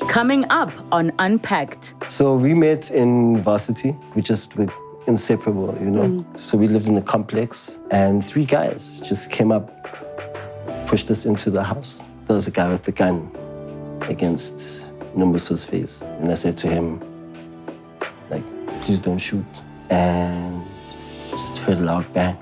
Coming up on Unpacked. So we met in varsity. We just were inseparable, you know. So we lived in a complex and 3 guys just came up, pushed us into the house. There was a guy with a gun against Nombuso's face. And I said to him, like, please don't shoot. And just heard a loud bang.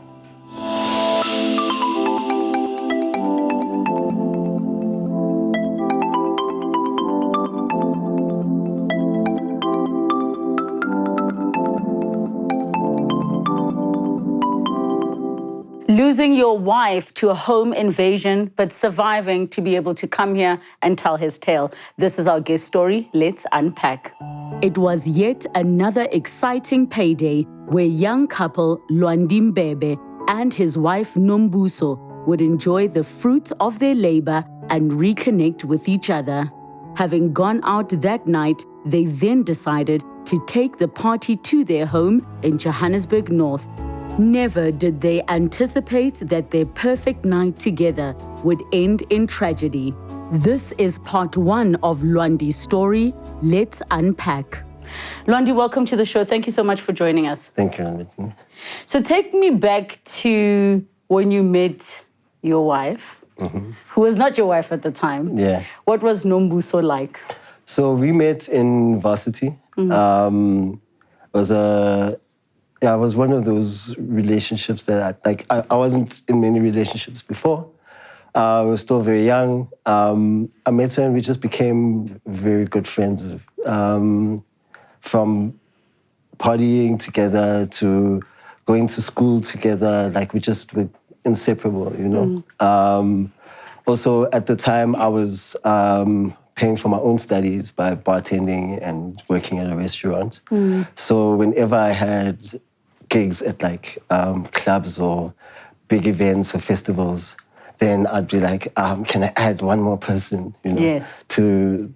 Losing your wife to a home invasion, but surviving to be able to come here and tell his tale. This is our guest story. Let's unpack. It was yet another exciting payday where young couple Lwandi Mbebe and his wife Nombuso would enjoy the fruits of their labor and reconnect with each other. Having gone out that night, they then decided to take the party to their home in Johannesburg North. Never did they anticipate that their perfect night together would end in tragedy. This is part 1 of Lwandi's story. Let's unpack. Lwandi, welcome to the show. Thank you so much for joining us. Thank you. So take me back to when you met your wife, who was not your wife at the time. Yeah. What was Nombuso like? So we met in varsity. It was one of those relationships that I wasn't in many relationships before. I was still very young. I met her and we just became very good friends. From partying together to going to school together, like we just were inseparable, you know. Also, at the time, I was paying for my own studies by bartending and working at a restaurant. So whenever I had gigs at clubs or big events or festivals, then I'd be like, can I add one more person, you know, yes, to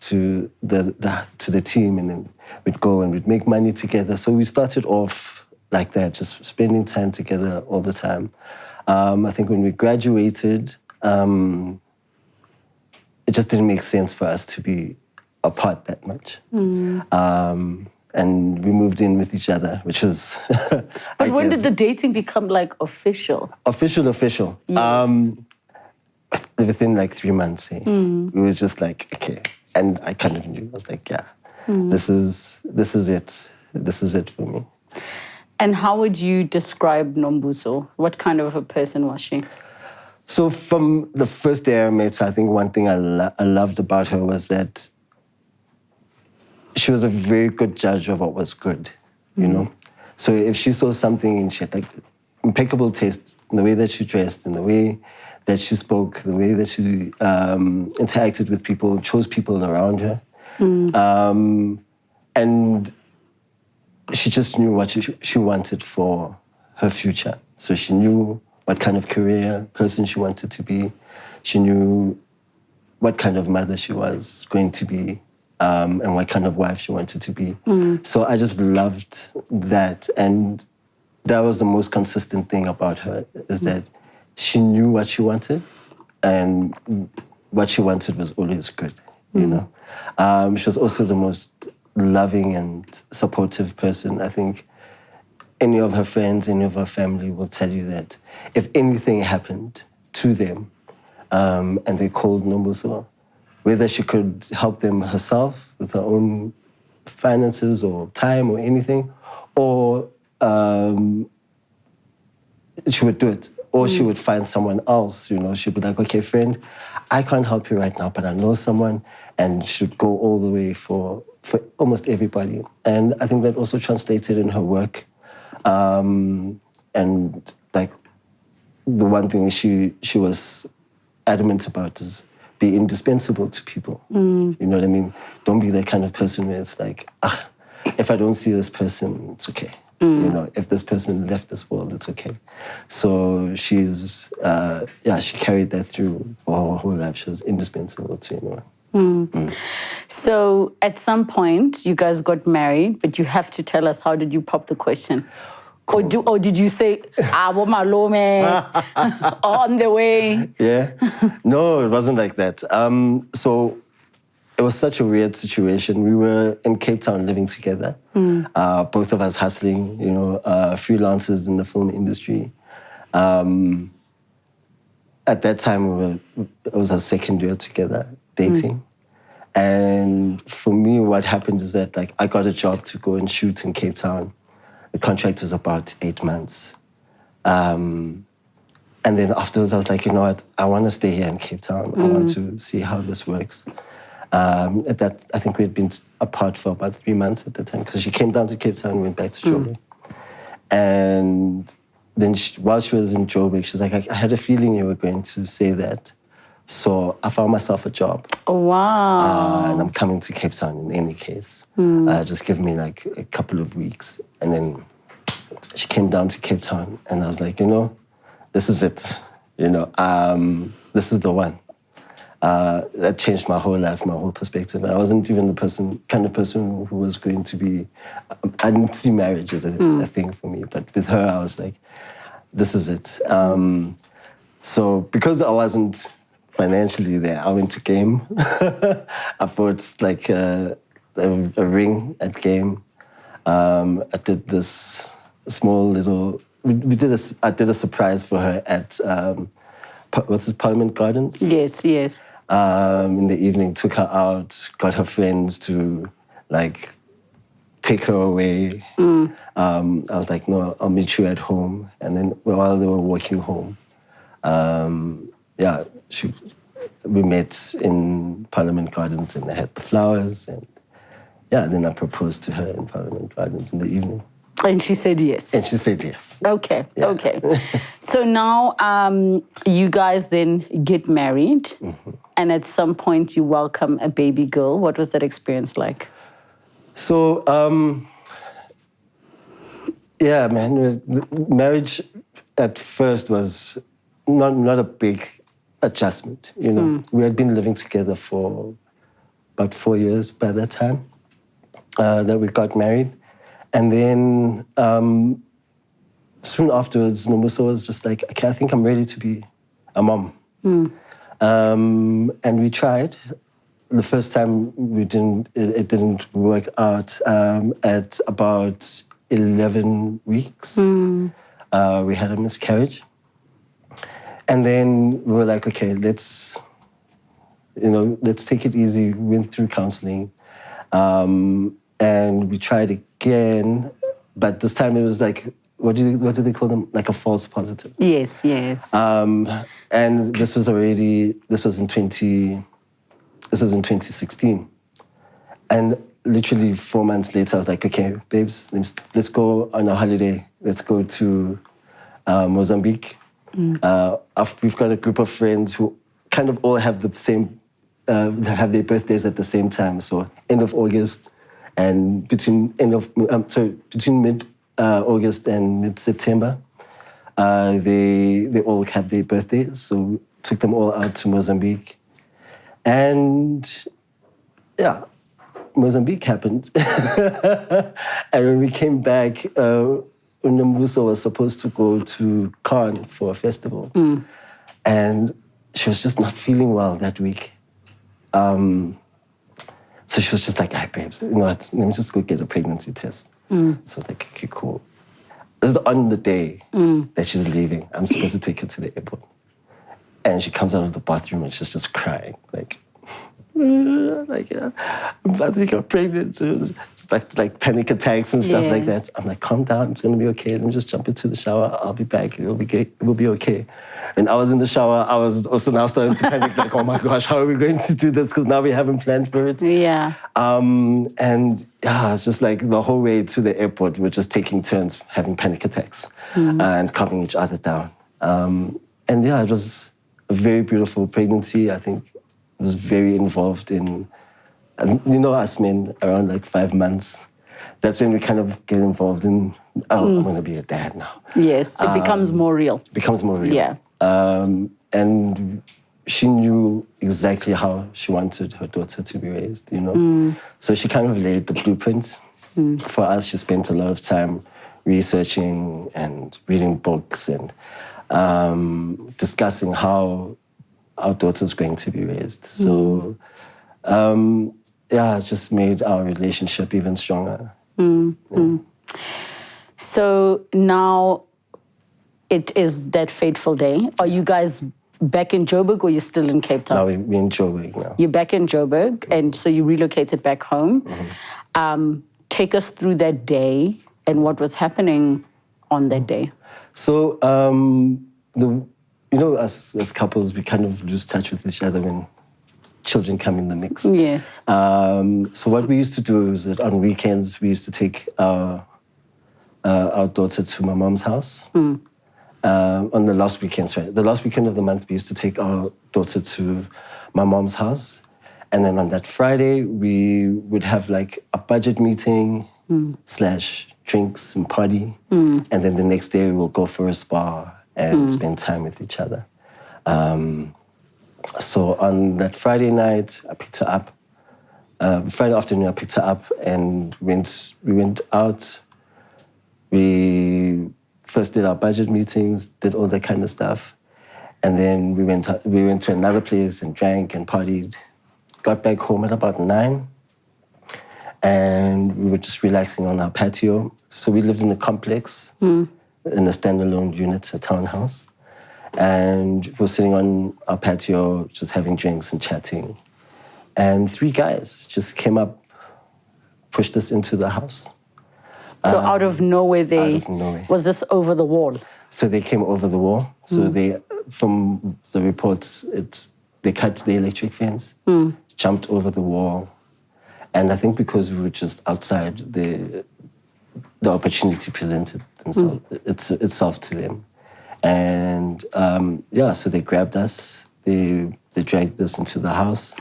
the team, and then we'd go and we'd make money together. So we started off like that, just spending time together all the time. I think when we graduated, it just didn't make sense for us to be apart that much. And we moved in with each other, which was... But when did the dating become official? Official. Yes. Within 3 months, we were just okay. And I kind of knew, I was like, yeah, this is it. This is it for me. And how would you describe Nombuso? What kind of a person was she? So from the first day I met her, I think one thing I loved about her was that she was a very good judge of what was good, you know? So if she saw something and she had impeccable taste in the way that she dressed, in the way that she spoke, the way that she interacted with people, chose people around her. And she just knew what she wanted for her future. So she knew what kind of career person she wanted to be. She knew what kind of mother she was going to be, and what kind of wife she wanted to be. So I just loved that. And that was the most consistent thing about her, is that she knew what she wanted, and what she wanted was always good, you know. She was also the most loving and supportive person. I think any of her friends, any of her family will tell you that if anything happened to them and they called Nombuso, whether she could help them herself with her own finances or time or anything, or she would do it. Or she would find someone else, you know. She'd be like, okay, friend, I can't help you right now, but I know someone, and she'd go all the way for almost everybody. And I think that also translated in her work. And the one thing she was adamant about is be indispensable to people. You know what I mean? Don't be that kind of person where it's if I don't see this person, it's okay. You know, if this person left this world, it's okay. So she's, she carried that through for her whole life. She was indispensable to anyone. So at some point, you guys got married, but you have to tell us, how did you pop the question? Cool. Or did you say, on the way? Yeah. No, it wasn't like that. So it was such a weird situation. We were in Cape Town living together, both of us hustling, freelancers in the film industry. At that time, it was our second year together, dating. And for me, what happened is that I got a job to go and shoot in Cape Town. The contract was about 8 months. And then afterwards, I was like, you know what? I want to stay here in Cape Town. I want to see how this works. At that, I think we had been apart for about 3 months at the time because she came down to Cape Town and went back to Joburg. And then while she was in Joburg, she's like, I had a feeling you were going to say that. So I found myself a job. Oh, wow. And I'm coming to Cape Town in any case. Just give me a couple of weeks. And then she came down to Cape Town and I was like, this is it. This is the one. That changed my whole life, my whole perspective. And I wasn't even the kind of person who was going to be... I didn't see marriage as a thing for me. But with her, I was like, this is it. So because I wasn't financially there, I went to Game. I bought a ring at Game. I did this small little... I did a surprise for her at... Parliament Gardens? Yes. In the evening, took her out, got her friends to take her away. I was like, no, I'll meet you at home. And then while they were walking home, we met in Parliament Gardens and I had the flowers. And then I proposed to her in Parliament Gardens in the evening. And she said yes. Okay. So now you guys then get married, and at some point you welcome a baby girl. What was that experience like? So, marriage at first was not a big adjustment. We had been living together for about 4 years by that time that we got married. And then soon afterwards, Nomusa was just like, okay, I think I'm ready to be a mom. And we tried. The first time it didn't work out. At about 11 weeks, we had a miscarriage. And then we were like, okay, let's take it easy. We went through counseling. And we tried again, but this time it was what do they call them? Like a false positive. Yes. And this was in 2016. And literally 4 months later, I was like, okay, babes, let's go on a holiday. Let's go to Mozambique. We've got a group of friends who kind of all have the same, have their birthdays at the same time. So end of August. And between mid-August and mid-September, they all have their birthdays. So we took them all out to Mozambique. And Mozambique happened. And when we came back, Unambuso was supposed to go to Cannes for a festival. And she was just not feeling well that week. So she was just like, hey, babes, you know what? Let me just go get a pregnancy test. So I was like, okay, cool. This is on the day that she's leaving. I'm supposed to take her to the airport. And she comes out of the bathroom and she's just crying. I'm about to get pregnant. It's like panic attacks and stuff like that. I'm like, calm down, it's going to be okay. Let me just jump into the shower. I'll be back. It will be okay. And I was in the shower. I was also now starting to panic, like, oh my gosh, how are we going to do this? Because now we haven't planned for it. Yeah. It's just like the whole way to the airport, we're just taking turns having panic attacks and calming each other down. It was a very beautiful pregnancy. I think I was very involved in, us men, around 5 months. That's when we kind of get involved in, I'm going to be a dad now. Yes, it becomes more real. Yeah. And she knew exactly how she wanted her daughter to be raised, So she kind of laid the blueprint. For us, she spent a lot of time researching and reading books and discussing how our daughter's going to be raised. So Yeah, it just made our relationship even stronger. So now it is that fateful day. Are you guys back in Joburg or you're still in Cape Town? Now we're in Joburg now. You're back in Joburg, and so you relocated back home. Take us through that day and what was happening on that day. So, as couples, we kind of lose touch with each other when children come in the mix. Yes. So what we used to do is that on weekends, we used to take our daughter to my mom's house. On the last weekend, the last weekend of the month, we used to take our daughter to my mom's house. And then on that Friday, we would have like a budget meeting / drinks and party. And then the next day, we'll go for a spa and spend time with each other. So on that Friday night, I picked her up. Friday afternoon, I picked her up and we went out. We first did our budget meetings, did all that kind of stuff. And then we went to another place and drank and partied. Got back home at about 9. And we were just relaxing on our patio. So we lived in a complex, in a standalone unit, a townhouse. And we were sitting on our patio, just having drinks and chatting. And 3 guys just came up, pushed us into the house. So out of nowhere, Out of nowhere. Was this over the wall? So they came over the wall. So from the reports, they cut the electric fence, jumped over the wall. And I think because we were just outside, the opportunity presented itself to them. And so they grabbed us, they dragged us into the house.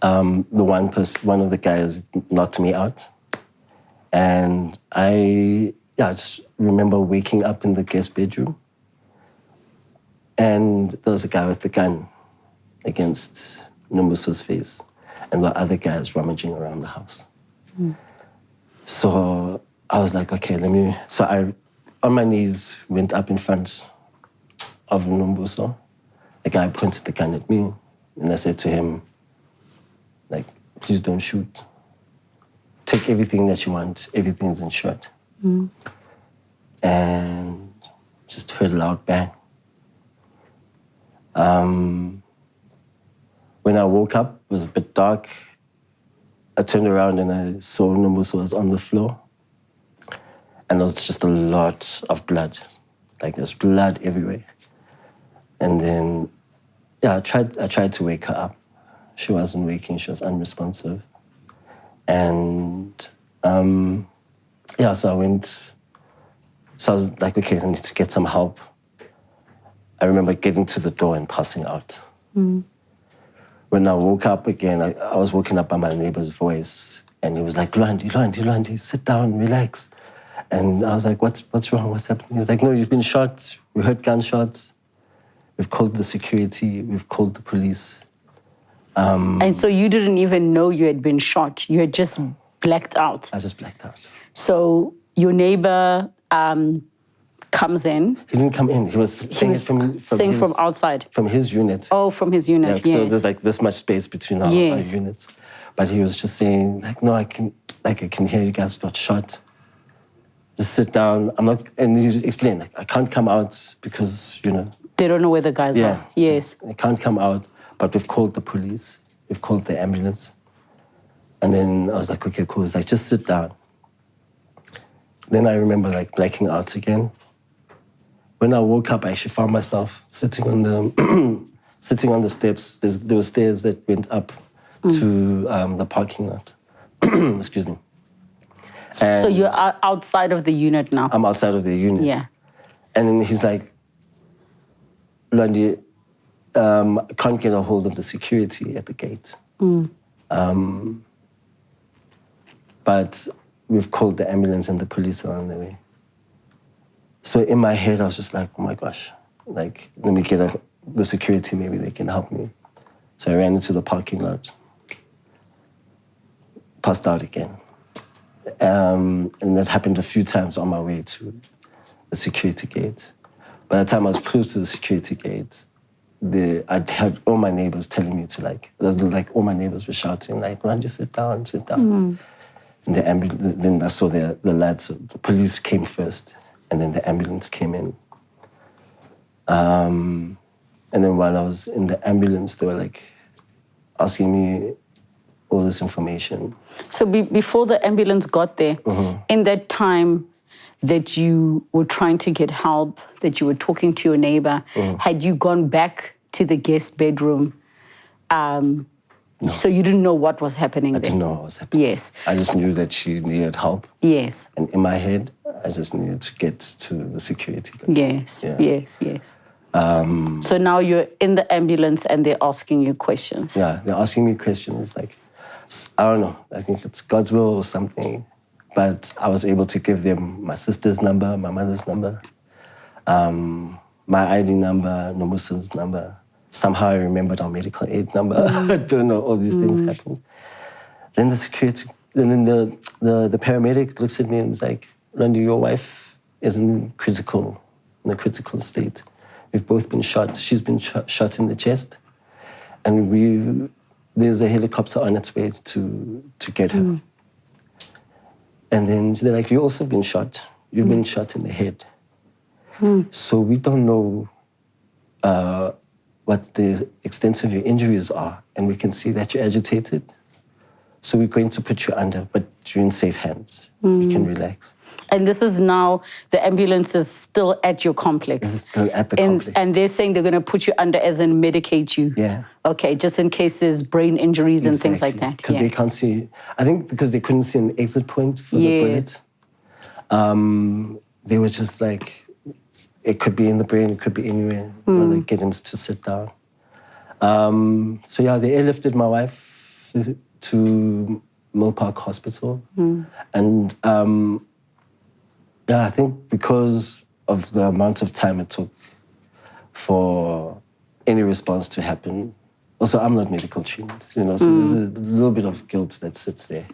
One of the guys knocked me out. And I just remember waking up in the guest bedroom. And there was a guy with a gun against Nombuso's face. And the other guys rummaging around the house. So I was like, okay, So I, on my knees, went up in front of Nombuso. The guy pointed the gun at me. And I said to him, like, please don't shoot. Take everything that you want. Everything's insured. And just heard a loud bang. When I woke up, it was a bit dark. I turned around and I saw Nombuso was on the floor. And there was just a lot of blood. Like there's blood everywhere. And then, I tried to wake her up. She wasn't waking, she was unresponsive. And so I went, so I was like, okay, I need to get some help. I remember getting to the door and passing out. When I woke up again, I was woken up by my neighbor's voice, and he was like, Lwandi, sit down, relax. And I was like, what's wrong, what's happening? He's like, no, you've been shot, we heard gunshots. We've called the security, we've called the police. And so you didn't even know you had been shot. You had just blacked out. I just blacked out. So your neighbor comes in. He didn't come in. He was saying from outside. From his unit. Oh, from his unit, yes. So there's like this much space between our units. But he was just saying, like, no, I can hear you guys got shot. Just sit down. And he just explained, like, I can't come out because, They don't know where the guys are. Yes. So I can't come out. But we've called the police, we've called the ambulance. And then I was like, okay, cool. It's like, just sit down. Then I remember like blacking out again. When I woke up, I actually found myself sitting on the steps. There were stairs that went up to the parking lot. Excuse me. And so you're outside of the unit now? I'm outside of the unit. Yeah. And then he's like, Lwandi, I can't get a hold of the security at the gate. But we've called the ambulance and the police are on their way. So in my head, I was just like, oh my gosh, like, let me get the security, maybe they can help me. So I ran into the parking lot, passed out again. And that happened a few times on my way to the security gate. By the time I was close to the security gate, I'd had all my neighbors telling me to like, it was like all my neighbors were shouting like, "Run, just sit down, sit down." And the ambulance, then I saw the lads, the police came first, and then the ambulance came in. And then while I was in the ambulance, they were like asking me all this information. So before the ambulance got there, in that time that you were trying to get help, that you were talking to your neighbor, had you gone back to the guest bedroom? No. So you didn't know what was happening there? I didn't know what was happening. Yes. I just knew that she needed help. Yes. And in my head, I just needed to get to the security guard. Yes, yes. So now you're in the ambulance and they're asking you questions. Yeah, they're asking me questions like, I don't know, I think it's God's will or something. But I was able to give them my sister's number, my mother's number, my ID number, Nomusa's number. Somehow I remembered our medical aid number. I don't know, all these things happened. Then the security, and then the paramedic looks at me and is like, "Lwandi, your wife is in a critical state. We've both been shot. She's been shot in the chest. And there's a helicopter on its way to get her." And then they're like, "You've also been shot. You've been shot in the head. So we don't know what the extent of your injuries are. And we can see that you're agitated. So we're going to put you under, but you're in safe hands. You can relax." And this is now, the ambulance is still at your complex. It's still at the complex. And they're saying they're going to put you under as in medicate you. Yeah. Okay, just in case there's brain injuries and things like that. Because they can't see, I think because they couldn't see an exit point for the bullet. They were just like, it could be in the brain, it could be anywhere. They get him to sit down. So yeah, they airlifted my wife to Mill Park Hospital. And yeah, I think because of the amount of time it took for any response to happen. Also, I'm not medical trained, so there's a little bit of guilt that sits there,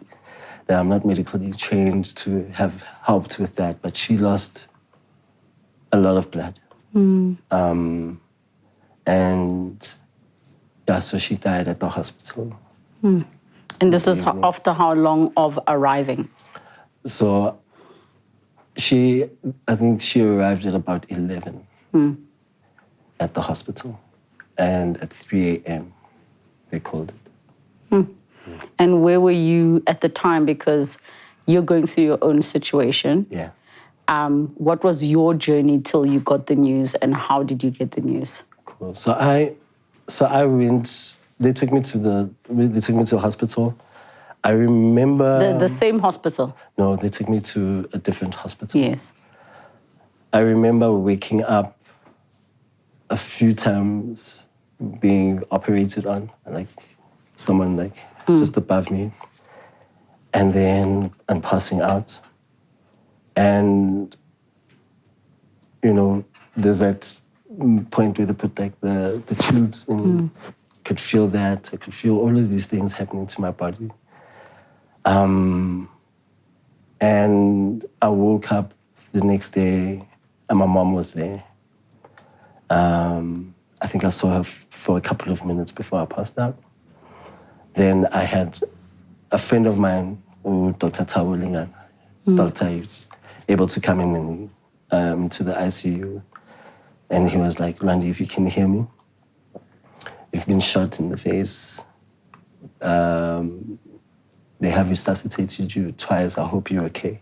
that I'm not medically trained to have helped with that. But she lost a lot of blood. And yeah, so she died at the hospital. And this was after how long of arriving? So I think she arrived at about 11 at the hospital. And at 3 a.m., they called it. And where were you at the time? Because you're going through your own situation. Yeah. What was your journey till you got the news, and how did you get the news? Cool. So I went. They took me to the hospital. I remember The same hospital? No, they took me to a different hospital. Yes. I remember waking up a few times, being operated on, like someone just above me, and then I'm passing out. And there's that point where they put like the tubes in. Could feel that. I could feel all of these things happening to my body. And I woke up the next day and my mom was there. I think I saw her for a couple of minutes before I passed out. Then I had a friend of mine, Dr. Thabo Lingana. Doctor was able to come in and to the ICU. And he was like, "Lwandi, if you can hear me, you've been shot in the face. They have resuscitated you twice. I hope you're okay.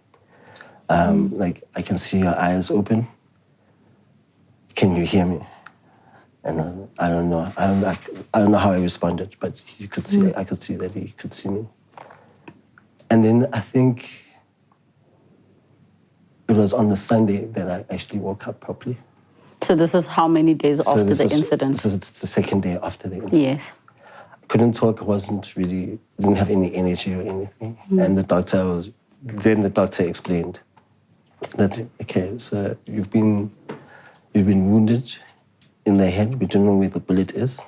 I can see your eyes open. Can you hear me?" And I don't know. I don't know how I responded, but you could see. I could see that he could see me. And then I think it was on the Sunday that I actually woke up properly. So this is how many days after the incident? This is the second day after the incident. Yes. I couldn't talk. Didn't have any energy or anything. And the doctor explained that, okay, so you've been wounded in the head. We don't know where the bullet is.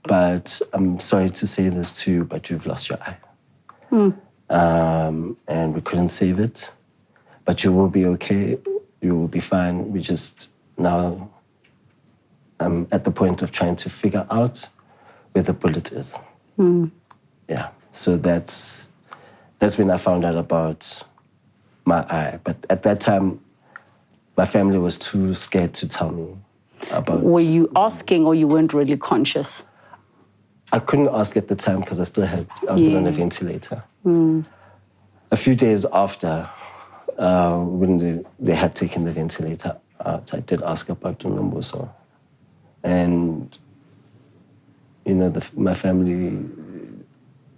But I'm sorry to say this to you, but you've lost your eye. And we couldn't save it. But you will be okay. You will be fine. We just now I'm at the point of trying to figure out where the bullet is. Yeah, so that's when I found out about my eye. But at that time, my family was too scared to tell me about... Were you asking or you weren't really conscious? I couldn't ask at the time because I was still on a ventilator. A few days after, when they had taken the ventilator out, I did ask about Nombuso. And, you know, my family,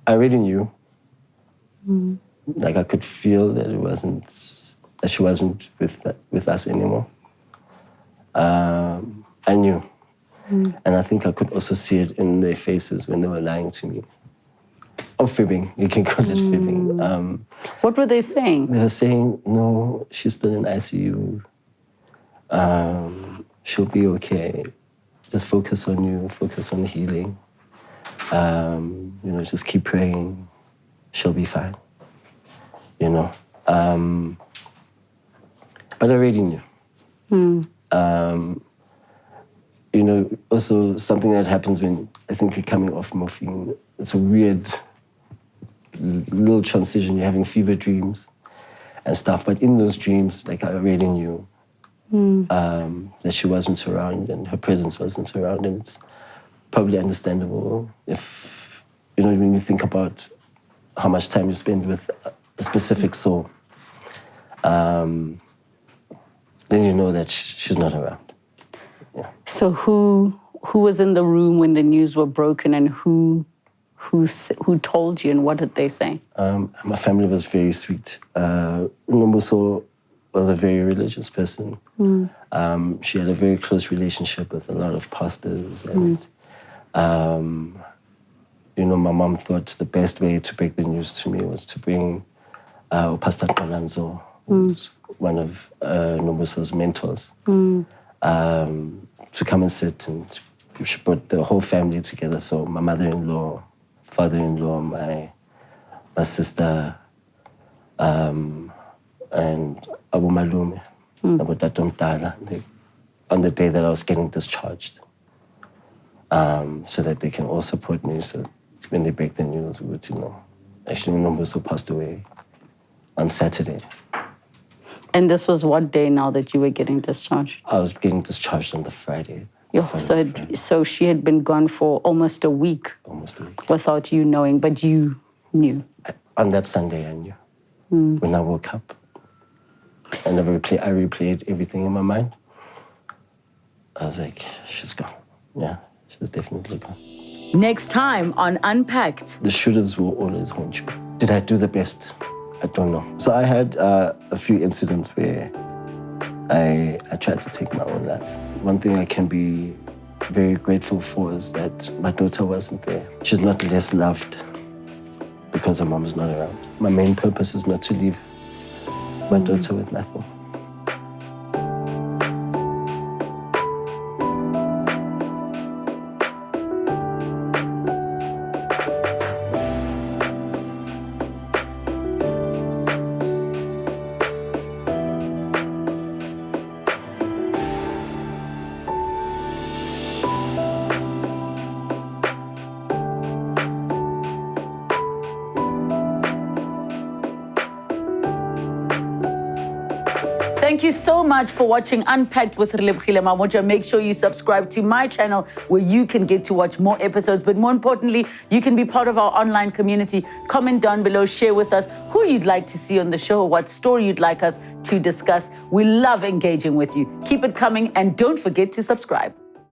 I already knew. Like, I could feel that she wasn't with us anymore. I knew. And I think I could also see it in their faces when they were lying to me. Or fibbing, you can call it fibbing. What were they saying? They were saying, no, she's still in ICU. She'll be okay. Just focus on you, focus on healing. You know, just keep praying. She'll be fine. You know. But I already knew. You know, also something that happens when I think you're coming off morphine, it's a weird little transition. You're having fever dreams and stuff. But in those dreams, like, I already knew that she wasn't around and her presence wasn't around. And it's probably understandable if, you know, when you think about how much time you spend with a specific soul, then you know that she's not around. Yeah. So who was in the room when the news were broken, and who told you, and what did they say? My family was very sweet. Nombuso was a very religious person. She had a very close relationship with a lot of pastors. And, you know, my mom thought the best way to break the news to me was to bring Pastor Kalanzo, who's one of Nombuso's mentors, to come and sit. And she brought the whole family together. So my mother-in-law, father-in-law, my sister, and Abu Malume, Abu Tatum Tala, on the day that I was getting discharged, so that they can all support me. So when they break the news, we would, you know, actually Nombuso passed away on Saturday. And this was what day now that you were getting discharged? I was getting discharged on the Friday. So she had been gone for almost a week. Almost a week. Without you knowing, but you knew. On that Sunday, I knew. When I woke up. And I replayed everything in my mind. I was like, she's gone. Yeah, she's definitely gone. Next time on Unpacked. The shouldas will always haunt you. Did I do the best? I don't know. So I had a few incidents where I tried to take my own life. One thing I can be very grateful for is that my daughter wasn't there. She's not less loved because her mom is not around. My main purpose is not to leave my daughter with nothing. Thank you so much for watching Unpacked with Relebogile Mamoja. Make sure you subscribe to my channel where you can get to watch more episodes. But more importantly, you can be part of our online community. Comment down below, share with us who you'd like to see on the show, or what story you'd like us to discuss. We love engaging with you. Keep it coming and don't forget to subscribe.